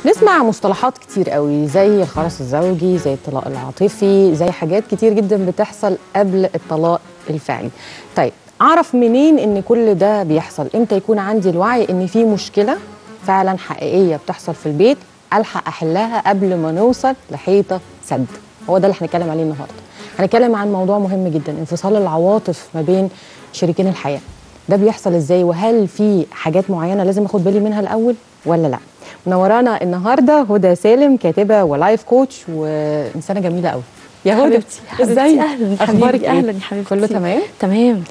نسمع مصطلحات كتير قوي زي الخرس الزوجي، زي الطلاق العاطفي، زي حاجات كتير جدا بتحصل قبل الطلاق الفعلي. طيب اعرف منين ان كل ده بيحصل؟ امتى يكون عندي الوعي ان في مشكله فعلا حقيقيه بتحصل في البيت الحق احلها قبل ما نوصل لحيطه سد؟ هو ده اللي هنتكلم عليه النهارده. هنتكلم عن موضوع مهم جدا، انفصال العواطف ما بين شريكين الحياه. ده بيحصل ازاي؟ وهل في حاجات معينه لازم اخد بالي منها الاول ولا لا؟ منورانا النهارده هدى سالم، كاتبه ولايف كوتش وانسانه جميله قوي. يا هدى حبيبتي ازاي؟ اهلا اخبارك ايه؟ اهلا يا حبيبتي. كله تمام؟ تمام.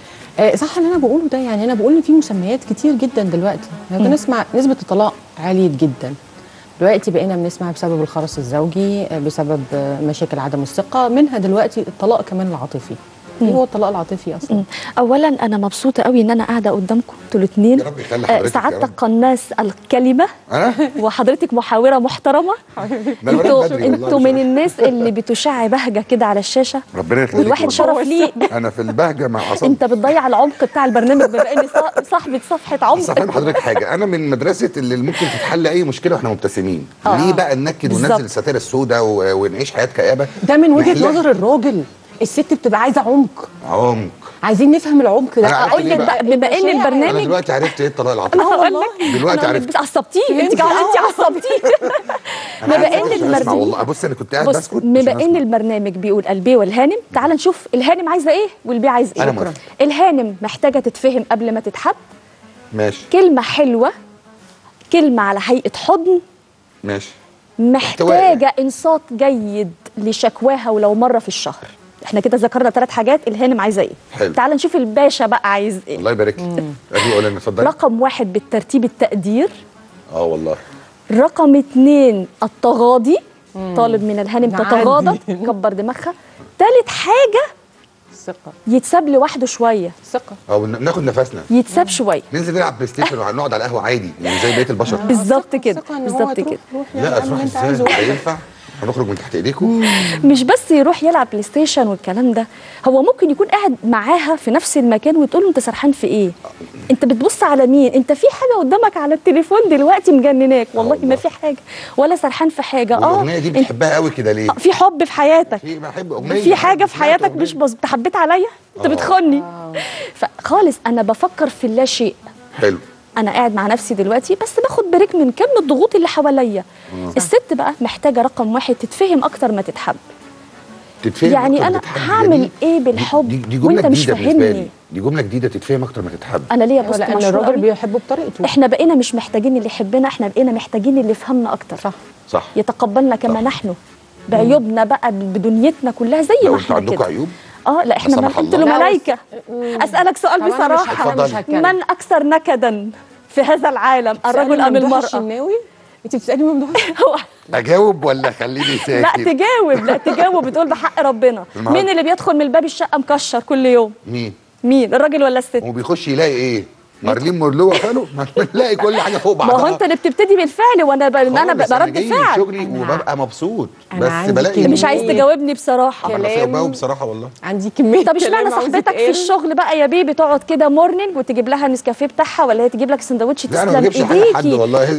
صح اللي انا بقوله ده؟ يعني انا بقول ان في مسميات كتير جدا دلوقتي. بنسمع نسبه الطلاق عاليه جدا دلوقتي، بقينا بنسمع بسبب الخرس الزوجي، بسبب مشاكل عدم الثقه، منها دلوقتي الطلاق كمان العاطفي. ايه هو الطلاق العاطفي اصلا؟ اولا انا مبسوطه قوي ان انا قاعده قدامكم انتوا الاثنين. يا رب يخلي حضرتك. سعادتك قناص الكلمه انا وحضرتك محاوره محترمه. انتوا من الناس اللي بتشع بهجه كده على الشاشه، ربنا يخليك والواحد شرف ليه. انا في البهجه مع اعصابي. انت بتضيع العمق بتاع البرنامج بما اني صاحبه صفحه عمق. بس افهم حضرتك حاجه، انا من مدرسه اللي ممكن تتحل اي مشكله واحنا مبتسمين. ليه بقى ننكد وننزل الستائر السوداء ونعيش حياه كآبه؟ ده من وجهه نظر الراجل. الست بتبقى عايزه عمق. عايزين نفهم العمق ده. اقول لك بما ان البرنامج انا دلوقتي عرفت ايه الطلاق العاطفي. هقول لك دلوقتي عرفت. عصبتيه انت عصبتيه. بما ان البرنامج، والله بص انا كنت قاعد بسكت. بما ان البرنامج بيقول البي والهانم، تعال نشوف الهانم عايزه ايه والبي عايز ايه. أنا الهانم محتاجه تتفهم قبل ما تتحب. ماشي. كلمه حلوه، كلمه على هيئه حضن. ماشي. محتاجه انصات جيد لشكواها ولو مره في الشهر. احنا كده ذكرنا 3 حاجات الهانم عايزه ايه. حلو. تعال نشوف الباشا بقى عايز ايه. الله يبارك لك. ادي قول لنا اتفضلي. رقم 1 بالترتيب التقدير. والله. رقم 2 التغاضي. طالب من الهانم تتغاضى كبر دماغها. 3 حاجه الثقه، يتساب لوحده شويه. الثقه او ناخد نفسنا، يتساب شويه، ننزل نلعب بلاي ستيشن ونقعد على القهوه عادي يعني زي بقيه البشر. بالظبط كده بالظبط كده. لا تروح ازاي؟ ده ينفع؟ هنخرج من تحت ايديكم. مش بس يروح يلعب بلاي ستيشن والكلام ده، هو ممكن يكون قاعد معاها في نفس المكان وتقول له انت سرحان في ايه؟ انت بتبص على مين؟ انت في حاجه قدامك على التليفون دلوقتي مجنناك؟ والله ما في حاجه ولا سرحان في حاجه. الاغنيه دي بتحبها قوي كده ليه؟ في حب في حياتك، بحب اغنيه، في حاجه في حياتك مش انت حبيت عليا؟ انت بتخوني. فخالص انا بفكر في اللا شيء. حلو. انا قاعد مع نفسي دلوقتي بس باخد بريك من كم الضغوط اللي حواليا. الست بقى محتاجه رقم 1 تتفهم اكتر ما تتحب. تتفهم يعني انا هعمل ايه بالحب دي جمله وانت مش جديده بالنسبه فاهمني؟ لي. دي جمله جديده، تتفهم اكتر ما تتحب. انا ليا بوست لان مشهور الراجل قوي. بيحبه بطريقته. احنا بقينا مش محتاجين اللي يحبنا، احنا بقينا محتاجين اللي يفهمنا اكتر. صح. يتقبلنا كما نحن بعيوبنا بقى بدنيتنا كلها زي ما احنا كده. عندكم عيوب؟ لا احنا انتوا ملائكه. اسالك سؤال بصراحه، من اكثر نكدا في هذا العالم، الرجل ام المراه؟ الشناوي انت بتسالني ممدوح؟ اجاوب ولا خليني ساكت؟ لا تجاوب، لا تجاوب. بتقول بحق ربنا. مين اللي بيدخل من الباب الشقه مكشر كل يوم؟ مين الراجل ولا الست؟ وبيخش يلاقي ايه؟ مارلين مورلو خاله بنلاقي كل حاجه فوق بعضها. ما هو انت اللي بتبتدي بالفعل وانا انا برد فعل. شغلي وببقى مبسوط بس بلاقي مش عايز تجاوبني بصراحه. انا بجاوب بصراحه والله. عندي كميه. طب اشمعنى صاحبتك في الشغل بقى يا بيبي تقعد كده مورنينج وتجيب لها النسكافيه بتاعها، ولا هي تجيب لك سندوتش تسلم ايديكي؟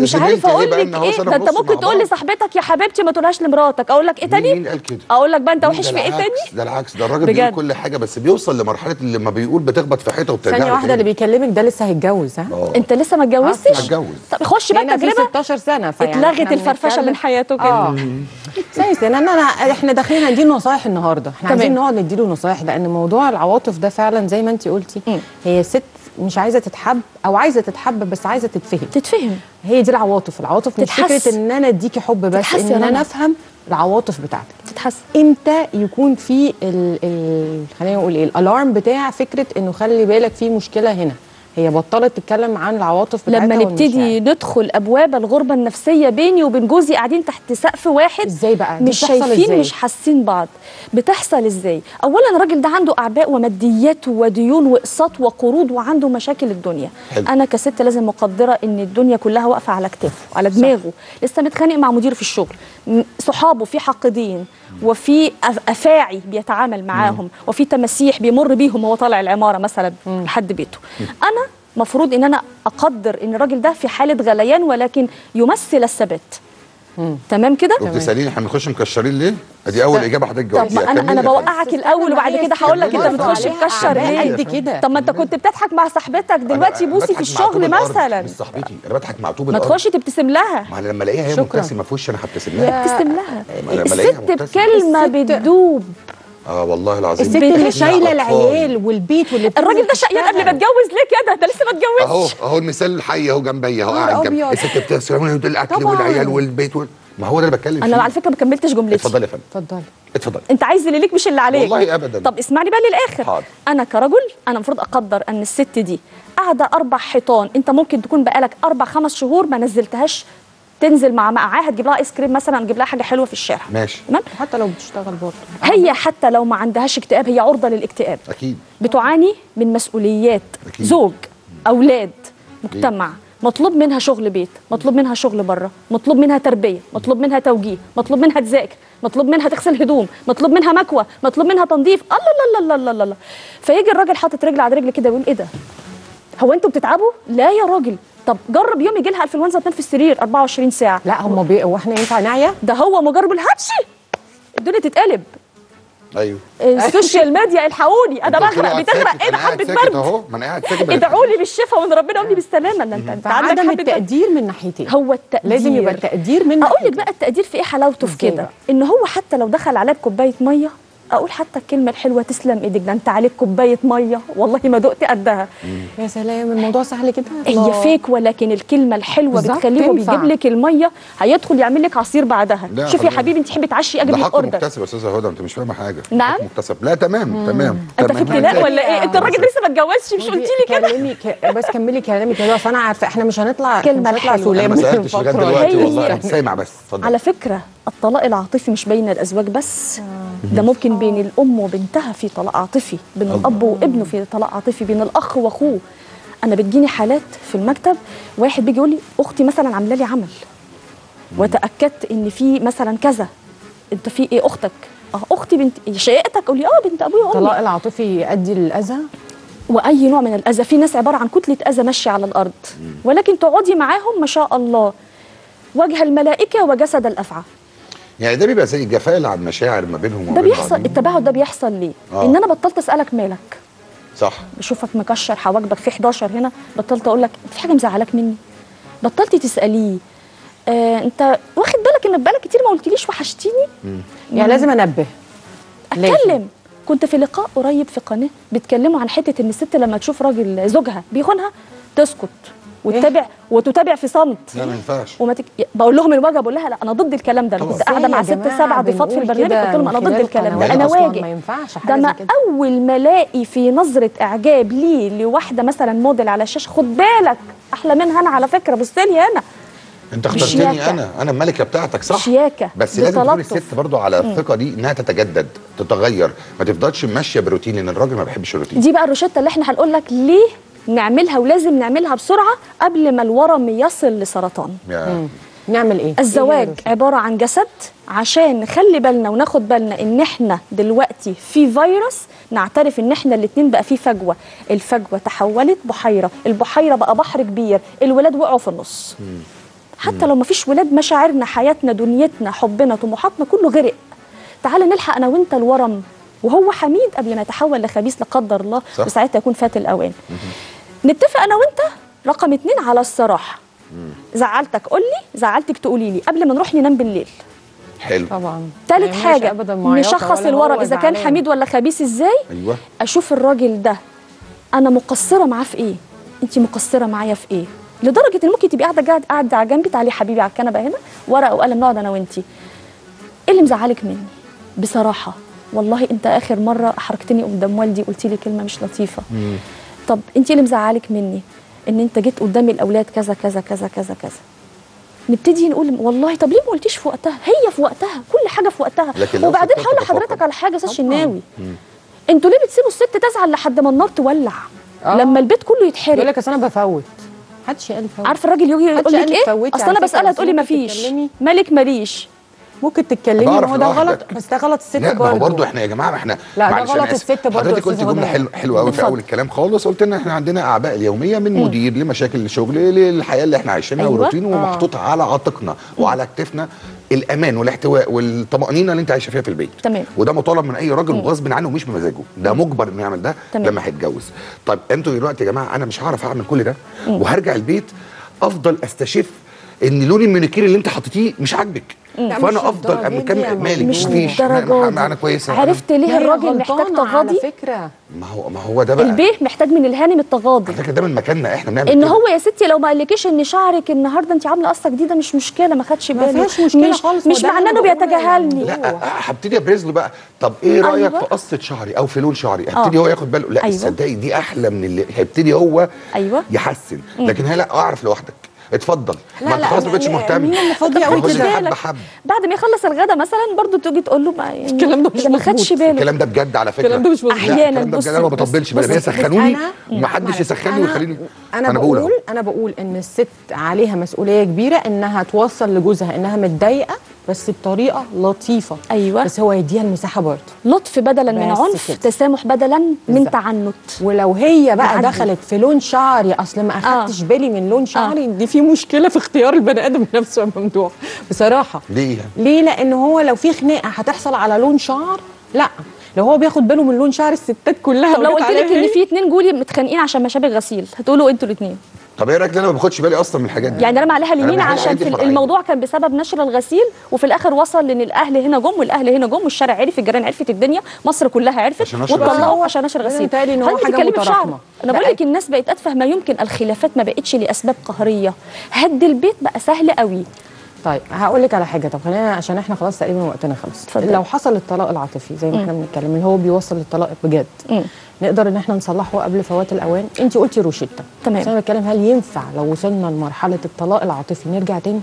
مش عارفه اقول لك ايه. ده انت ممكن تقول لصاحبتك يا حبيبتي ما تقولهاش لمراتك. اقول لك ايه تاني؟ مين قال كده؟ اقول لك بقى انت وحش في ايه تاني؟ ده العكس، ده الراجل بيقول كل حاجه بس بيوصل لمرحله اللي لما بيقول بتخبط في حيطه وبترجع. ثانيه واحده، اللي بيكلمك ده لسه هيتجوز؟ ها انت لسه ما اتجوزتش؟ هتجوز. طب خش بقى تجربه. 16 سنه اتلغت الفرفشه من حياته كده. ثانيه احنا داخلين هندي نصايح النهارده. احنا عايزين نقعد نديله نصايح، لان موضوع العواطف ده فعلا زي ما انت قلتي. هي ست مش عايزه تتحب او عايزه تتحب بس عايزه تتفهم. هي دي العواطف مش فكره ان انا اديكي حب بس، ان انا افهم العواطف بتاعتك. تتحسن امتى يكون في خلينا نقول ايه الالارم بتاع فكره انه خلي بالك في مشكله هنا. هي بطلت تتكلم عن العواطف بتاعتها. لما نبتدي ندخل ابواب الغربه النفسيه بيني وبين جوزي قاعدين تحت سقف واحد، ازاي بقى؟ مش شايفين مش حاسين بعض. بتحصل ازاي؟ اولا الراجل ده عنده اعباء وماديات وديون واقساط وقروض وعنده مشاكل الدنيا. حلو. انا كست لازم مقدره ان الدنيا كلها واقفه على كتافه على دماغه. لسه متخانق مع مديره في الشغل، صحابه في حاقدين وفي افاعي بيتعامل معاهم وفي تماسيح بيمر بيهم وهو طالع العماره مثلا لحد بيته. انا مفروض ان انا اقدر ان الراجل ده في حاله غليان ولكن يمثل الثبات. تمام كده. وبتساليني احنا بنخش مكشرين ليه؟ ادي اول اجابه حضرتك طب جاوبتيها. ما انا بوقعك الاول وبعد كده هقول لك انت بتخش مكشر ليه قد كده. طب ما انت كنت بتضحك مع صاحبتك دلوقتي بوسي في الشغل مثلا. مش صاحبتي، انا بضحك مع طوب ما الارض. تخش تبتسم لها. ما انا لما الاقيها هي مبتسمه في وشي انا هبتسم لها. ابتسم لها. لما ألاقيها الست مبتسمة. بكلمه بتدوب. والله العظيم. الست اللي شايله العيال والبيت واللي الراجل ده شقيان قبل ما اتجوز ليه كده؟ ده لسه ما اتجوزش. اهو المثال الحي اهو جنبي اهو قاعد جنبي. الست بتغسل الاكل والعيال والبيت ما هو ده اللي بتكلم فيه. انا على فكره ما كملتش جملتي. اتفضلي يا فندم. اتفضلي. اتفضلي. انت عايز اللي ليك مش اللي عليك. والله ابدا. طب اسمعني بقى للاخر. حاضر. انا كرجل انا المفروض اقدر ان الست دي قاعده 4 حيطان، انت ممكن تكون بقالك 4-5 شهور ما نزلتهاش تنزل مع معاها تجيب لها ايس كريم مثلا، تجيب لها حاجه حلوه في الشارع. ماشي. تمام. حتى لو بتشتغل برضه هي حتى لو ما عندهاش اكتئاب هي عرضه للاكتئاب. اكيد. بتعاني من مسؤوليات. أكيد. زوج، اولاد، مجتمع. مطلوب منها شغل بيت، مطلوب منها شغل بره، مطلوب منها تربيه، مطلوب منها توجيه، مطلوب منها تذاكر، مطلوب منها تغسل هدوم، مطلوب منها مكوى، مطلوب منها تنظيف. الله الله الله الله الله. فيجي الراجل حاطط رجل على رجل كده يقول ايه ده؟ هو انتوا بتتعبوا؟ لا يا راجل. طب جرب يوم يجي لها انفلونزا تنام في السرير 24 ساعه. لا هم واحنا ينفع نعيا؟ ده هو مجرب الهاتشي الدنيا تتقلب. ايوه. السوشيال ميديا الحقوني انا بغرق بتغرق. ايه ده؟ حبه برد اهو. ما انا قاعد ساكت. ادعوا لي بالشفاء وان ربنا يقوم لي بالسلامه. انت عندك عدم حبة التقدير من ناحيتين. هو التقدير لازم يبقى التقدير من اقول لك بقى التقدير في ايه حلاوته في كده؟ ان هو حتى لو دخل عليا بكوبايه ميه اقول حتى الكلمه الحلوه تسلم ايدك، ده انت عليك كوبايه ميه والله ما دقت قدها. يا سلام الموضوع سهل كده. هي فيك ولكن الكلمه الحلوه بتخليه هو بيجيب لك الميه هيدخل يعمل لك عصير بعدها. شوفي يا حبيبي انت تحبي تعشي اجيب لك اوردر. مكتسب يا استاذه هدى انت مش فاهمه حاجه. نعم مكتسب. لا تمام. انت في ابتداء ولا ايه؟ انت الراجل لسه ما اتجوزش مش قلتي لي كده؟ كلمي بس كملي كلامك كده اصل انا عارفه احنا مش هنطلع كلمة حلوة. سلام ما سالتش لغايه دلوقتي والله انا سامع بس. اتفضل. على فكره الطلاق العاطفي مش بين الازواج بس، ده ممكن بين الام وبنتها في طلاق عاطفي، بين الاب وابنه في طلاق عاطفي، بين الاخ واخوه. انا بتجيني حالات في المكتب واحد بيجي يقول لي اختي مثلا عامله لي عمل وتاكدت ان في مثلا كذا، انت في ايه اختك؟ اختي بنت شقيقتك. اقول لي بنت ابويا وامي. الطلاق العاطفي يؤدي للاذى واي نوع من الاذى. في ناس عباره عن كتله اذى ماشيه على الارض ولكن تقعدي معاهم ما شاء الله وجه الملائكه وجسد الافعى. يعني ده بيبقى زي الجفاء اللي على المشاعر ما بينهم ده بيحصل. التباعد ده بيحصل ليه؟ ان انا بطلت اسالك مالك. صح. بشوفك مكشر حواجبك في 11 هنا بطلت اقول لك في حاجه مزعلاك مني. بطلتي تساليه انت واخد بالك ان بقالك كتير ما قلتليش وحشتيني. يعني لازم انبه اتكلم. كنت في لقاء قريب في قناه بيتكلموا عن حته ان الست لما تشوف راجل زوجها بيخونها تسكت وتتابع في صمت. لا ما ينفعش. بقول لهم الواجب، بقول لها لا انا ضد الكلام ده. انا كنت قاعده مع 6-7 ضيفات في البرنامج قلت لهم انا ضد الكلام ده. انا واجب. ما ينفعش ده انا اول ما الاقي في نظره اعجاب لي لواحده مثلا موديل على الشاشه خد بالك احلى منها انا على فكره بص لي انا. انت اخترتني انا الملكه بتاعتك صح. شياكه بس لازم تكون الست برضو على الثقه دي انها تتجدد تتغير ما تفضلش ماشيه بروتين لان الراجل ما بيحبش الروتين. دي بقى الروشته اللي احنا هنقول لك ليه نعملها ولازم نعملها بسرعه قبل ما الورم يصل لسرطان. نعمل ايه؟ الزواج عباره عن جسد عشان نخلي بالنا وناخد بالنا ان احنا دلوقتي في فيروس نعترف ان احنا الاتنين بقى في فجوه، الفجوه تحولت بحيره، البحيره بقى بحر كبير، الولاد وقعوا في النص. حتى لو ما فيش ولاد مشاعرنا حياتنا دنيتنا حبنا طموحاتنا كله غرق. تعال نلحق انا وانت الورم وهو حميد قبل ما يتحول لخبيث لا قدر الله وساعتها يكون فات الاوان. نتفق انا وانت رقم 2 على الصراحه. زعلتك قول لي، زعلتك تقولي لي قبل ما نروح ننام بالليل. حلو. طبعا. ثالث حاجه نشخص الورم اذا كان حميد ولا خبيث ازاي. ايوه. اشوف الراجل ده انا مقصره معاه في ايه، انت مقصره معايا في ايه، لدرجه ان ممكن تبقي قاعده على جنبي تعالي حبيبي على الكنبه هنا ورقه وقلم نقعد انا وانتي. ايه اللي مزعلك مني بصراحه؟ والله انت اخر مره احرجتني قدام والدي قلتي لي كلمه مش لطيفه. طب انت اللي مزعلك مني ان انت جيت قدامي الاولاد كذا كذا كذا كذا كذا. نبتدي نقول والله طب ليه ما قلتيش في وقتها؟ هي في وقتها كل حاجه في وقتها. وبعدين هقول لحضرتك على حاجه استاذ شناوي، انتوا ليه بتسيبوا الست تزعل لحد ما النار تولع؟ لما البيت كله يتحرق يقول لك اصل انا بفوت. محدش قال فوت. عارفه الراجل يجي يقول لك ايه؟ اصل انا بسالها تقول لي ما فيش مالك ماليش. ممكن تتكلمي، ما هو ده غلط، بس ده غلط الست لا، برضه. ما هو برضه احنا يا جماعه احنا لا، ده غلط الست برضه. حضرتك قلت جمله حلوه قوي في اول الكلام خالص، قلت ان احنا عندنا اعباء اليوميه من مدير لمشاكل الشغل للحياه اللي احنا عايشينها والروتين، ومحطوط على عاتقنا وعلى كتفنا الامان والاحتواء والطمانينه اللي انت عايشه فيها في البيت. تمام. وده مطالب من اي راجل وغصب عنه ومش بمزاجه، ده مجبر انه يعمل ده لما هيتجوز. طيب انتوا دلوقتي يا جماعه انا مش هعرف اعمل كل ده وهرجع البيت افضل استشف ان لون المانيكير اللي انت حطيتيه مش عاجبك، فانا افضل مكمل مالك مش مفيش انا كويسه. عرفت ليه الراجل محتاج تغاضي؟ على فكره ما هو ده بقى البيه محتاج من الهانم التغاضي. على فكره ده من مكاننا احنا بنعمل ان كده. هو يا ستي لو ما قالكيش ان شعرك النهارده انت عامله قصه جديده مش مشكله، ما خدش باله، ما فيهاش مشكله خالص، مش معناه انه بيتجاهلني. لا هبتدي ابرز له بقى، طب ايه رايك في قصه شعري او في لون شعري؟ هبتدي هو ياخد باله، لا تصدقي دي احلى من اللي هيبتدي هو يحسن. لكن هي لا اعرف لوحدك، اتفضل. ما انت خلاص ما بقتش مهتم، مين اللي فاضي قوي كده؟ حب بعد ما يخلص الغدا مثلا برضه تيجي تقول له يعني الكلام ده مش ما خدش باله. الكلام ده بجد على فكره، الكلام ده مش مظبوط احيانا. بص انا ما بطبلش، بس بيسخنوني ومحدش يسخنني ويخليني. انا بقول ان الست عليها مسؤوليه كبيره انها توصل لجوزها انها متضايقه بس بطريقه لطيفه. ايوه، بس هو يديها المساحه برضه، لطف بدلا من عنف كده. تسامح بدلا من تعنت. ولو هي بقى دخلت في لون شعري، اصل ما اخدتش بالي من لون شعري، دي في مشكله في اختيار البني ادم نفسه يا ممدوح بصراحه. ليه؟ لان هو لو في خناقه هتحصل على لون شعر، لا لو هو بياخد باله من لون شعر الستات كلها. طب لو قلت لك ان في 2 جولي متخانقين عشان مشابك غسيل، هتقولوا انتوا الاثنين؟ طب ايه رايك انا ما باخدش بالي اصلا من الحاجات دي؟ يعني انا عليها اليمين عشان في الموضوع كان بسبب نشر الغسيل، وفي الاخر وصل لان الاهل هنا جم والاهل هنا جم والشارع عرف، الجيران عرفت، الدنيا مصر كلها عرفت وطلعوا عشان نشر الغسيل. ان هو حاجه متراكمه. انا بقول لك الناس بقت اتفه ما يمكن، الخلافات ما بقتش لاسباب قهريه، هد البيت بقى سهل قوي. طيب هقول لك على حاجه، طب خلينا عشان احنا خلاص تقريبا وقتنا خلص. لو حصل الطلاق العاطفي زي ما احنا بنتكلم اللي هو بيوصل للطلاق بجد، نقدر ان احنا نصلحه قبل فوات الاوان؟ انت قلتي روشته، تمام. انا بتكلم هل ينفع لو وصلنا لمرحله الطلاق العاطفي نرجع تاني؟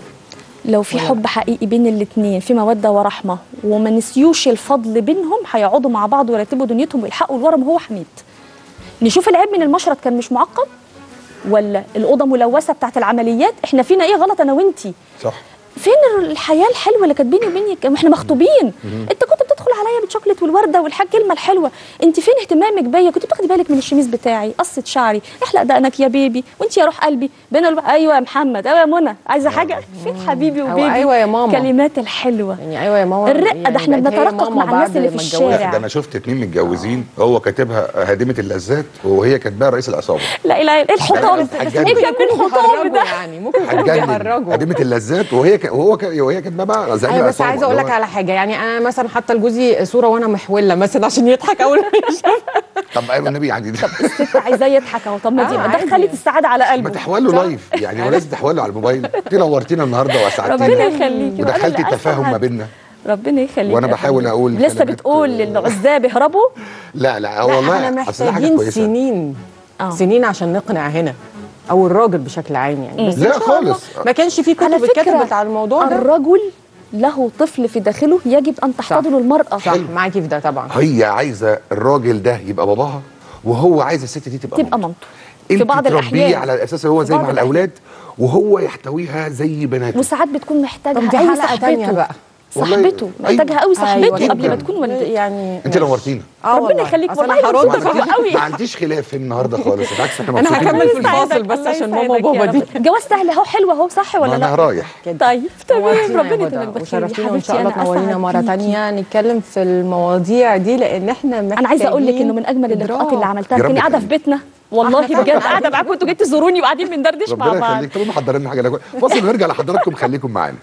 لو في حب حقيقي بين الاثنين، في موده ورحمه، وما نسيوش الفضل بينهم، هيقعدوا مع بعض ويرتبوا دنيتهم ويلحقوا الورم وهو حميد. نشوف العيب من المشرط كان مش معقم، ولا الاوضه ملوثه بتاعت العمليات، احنا فينا ايه غلط انا وانتي؟ صح. فين الحياه الحلوه اللي كانت بيني وبينك؟ احنا مخطوبين، انت كنت بتدخل عليا بالشوكليت والورده والكلمه الحلوه، انت فين اهتمامك بيا؟ كنت بتاخدي بالك من الشميز بتاعي، قصه شعري، احلق دقنك يا بيبي، وانت يا روح قلبي، بينا ايوه يا محمد، ايوه يا منى، عايزه حاجه؟ فين حبيبي وبيبي؟ ايوه يا ماما، الكلمات الحلوه، يعني ايوه يا ماما، الرقه يعني ده احنا بنترقق مع الناس اللي في الشارع. ده انا شفت 2 متجوزين، هو كاتبها هادمه اللذات وهي كاتباها رئيس العصابه. لا اله الا الحطام، ايه كان الحطام ده؟ يعني ممكن يكونوا بيهرجوا. هادمه اللذات وهي كاتبه بقى زي بس عايزه اقول لك على حاجه، يعني انا مثلا حاطه لجوزي صوره وانا محوله مثلا عشان يضحك اول ما يشوفها. طب ايوه النبي يعني طب الست عايزاه يضحك اهو، طب ما دي دخلت السعاده على قلبه. ما تحول له لايف يعني، ولازم تحول له على الموبايل. انت نورتينا النهارده واسعدتينا، ربنا يخليكي، ودخلتي التفاهم ما بيننا. ربنا يخليك. وانا بحاول اقول لسه بتقول للعزاب اهربوا؟ لا والله احنا محتاجين سنين عشان نقنع هنا او الراجل بشكل عام يعني. بس لا خالص ما كانش في كتب اتكتبت على الموضوع ده. الرجل له طفل في داخله يجب ان تحتضنه المراه. صح، معاكي في ده طبعا. هي عايزه الراجل ده يبقى باباها، وهو عايز الست دي تبقى مامته. في بعض الاحيان على اساس هو زي مع الاولاد، وهو يحتويها زي بناته. وساعات بتكون محتاجها دي حلقه ثانيه بقى، صاحبته محتاجها قوي، صاحبته قبل ما تكون والدته. يعني انت نورتينا، ربنا يخليك، والله مبسوطه قوي. ما عنديش خلاف النهارده خالص، بالعكس احنا مبسوطين. انا هكمل في الفاصل بس عشان ماما وبابا دي. الجواز سهل اهو، حلو اهو، صح ولا لا؟ انا رايح. طيب تمام، ربنا يتمم بخير. وشرفتينا وان شاء الله تنورينا مره ثانيه نتكلم في المواضيع دي، لان احنا محتاجين. انا عايزه اقول لك انه من اجمل اللقاءات اللي عملتها كني قاعده في بيتنا، والله بجد قاعده معاكم، انتوا جيتوا تزوروني وقاعدين بندردش مع بعض. ربنا يخليك. طب محضرين لنا حاجه، فاصل ونرجع لحضراتكم، خليكم معانا.